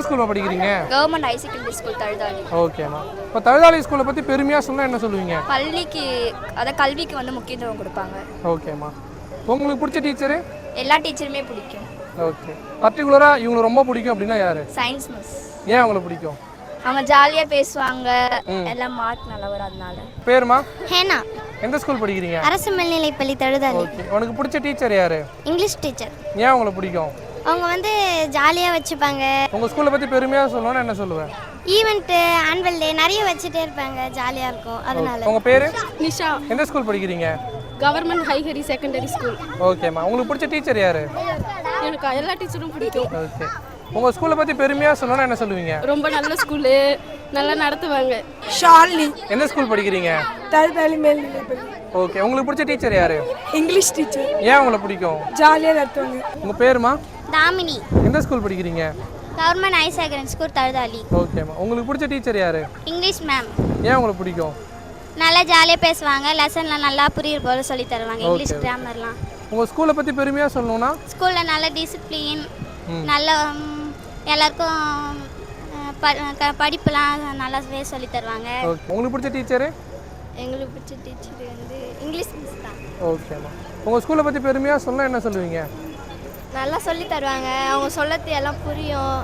எந்த ஸ்கூல்ல படிக்கிறீங்க? Government high secondary school Thazhuthali. ஓகேம்மா. இப்போ தழுதாளி ஸ்கூலை பற்றி பெருமையாக சொன்னால் என்ன சொல்லுவீங்க? பள்ளிக்கு அதாவது கல்விக்கு வந்து முக்கியத்துவம் கொடுப்பாங்க. ஓகேம்மா. உங்களுக்கு பிடிச்ச டீச்சரு? எல்லா டீச்சருமே பிடிக்கும். ஓகே. பர்டிகுலராக இவங்களுக்கு ரொம்ப பிடிக்கும் அப்படின்னா யார்? Science miss. ஏன் அவங்கள பிடிக்கும்? அவங்க ஜாலியாக பேசுவாங்க, எல்லாம் மார்க் நல்லா வரும் அதனால. பேருமா? ஹேனா. எந்த ஸ்கூல் படிக்கிறீங்க? அரசு மேல்நிலைப்பள்ளி தழுதாளி. ஓகே. உனக்கு பிடிச்ச டீச்சர் யார்? English teacher. ஏன் அவங்கள பிடிக்கும்? அவங்க வந்து ஜாலியாக வச்சுப்பாங்க. உங்கள் ஸ்கூலை பற்றி பெருமையாக சொல்லணும்னா என்ன சொல்லுவேன்? ஈவெண்ட்டு ஆனுவல் டே நிறைய வச்சுட்டே இருப்பாங்க, ஜாலியாக இருக்கும் அதனால. உங்கள் பேர்? நிஷா. எந்த ஸ்கூல் படிக்கிறீங்க? Government higher secondary school. ஓகேம்மா. உங்களுக்கு பிடிச்ச டீச்சர் யார்? எனக்கு எல்லா டீச்சரும் பிடிக்கும். ஓகே. உங்கள் ஸ்கூலை பற்றி பெருமையாக சொல்லணும்னா என்ன சொல்லுவீங்க? ரொம்ப நல்ல ஸ்கூலு, நல்லா நடத்துவாங்க. ஷாலினி. எந்த ஸ்கூல் படிக்கிறீங்க? தழுதாளி மேல்நிலைப்பள்ளி. ஓகே. உங்களுக்கு பிடிச்ச டீச்சர் யார்? English teacher. ஏன் அவங்கள பிடிக்கும்? ஜாலியாக நடத்துவாங்க. உங்கள் பேருமா? தாமினி. எந்த ஸ்கூல் படிக்கிறீங்க? Government high secondary school Thazhuthali. ஓகேம்மா. உங்களுக்கு பிடிச்ச டீச்சர் யார்? English ma'am. ஏன் அவங்கள பிடிக்கும்? நல்லா ஜாலியாக பேசுவாங்க, லெசன்லாம் நல்லா புரியுற போல சொல்லி தருவாங்க, இங்கிலீஷ் கிராமர்லாம். உங்கள் ஸ்கூலை பற்றி பெருமையாக சொல்லணும்னா? ஸ்கூலில் நல்ல டிசிப்ளின், நல்ல எல்லாருக்கும் படிப்புலாம் நல்லாவே சொல்லி தருவாங்க. ஓகே. உங்களுக்கு பிடிச்ச டீச்சரு? எங்களுக்கு பிடிச்ச டீச்சர் வந்து இங்கிலீஷ் மிஸ் தான். ஓகேம்மா. உங்கள் ஸ்கூலை பற்றி பெருமையாக சொன்னால் என்ன சொல்லுவீங்க? நல்லா சொல்லி தருவாங்க, அவங்க சொல்லது எல்லாம் புரியும்,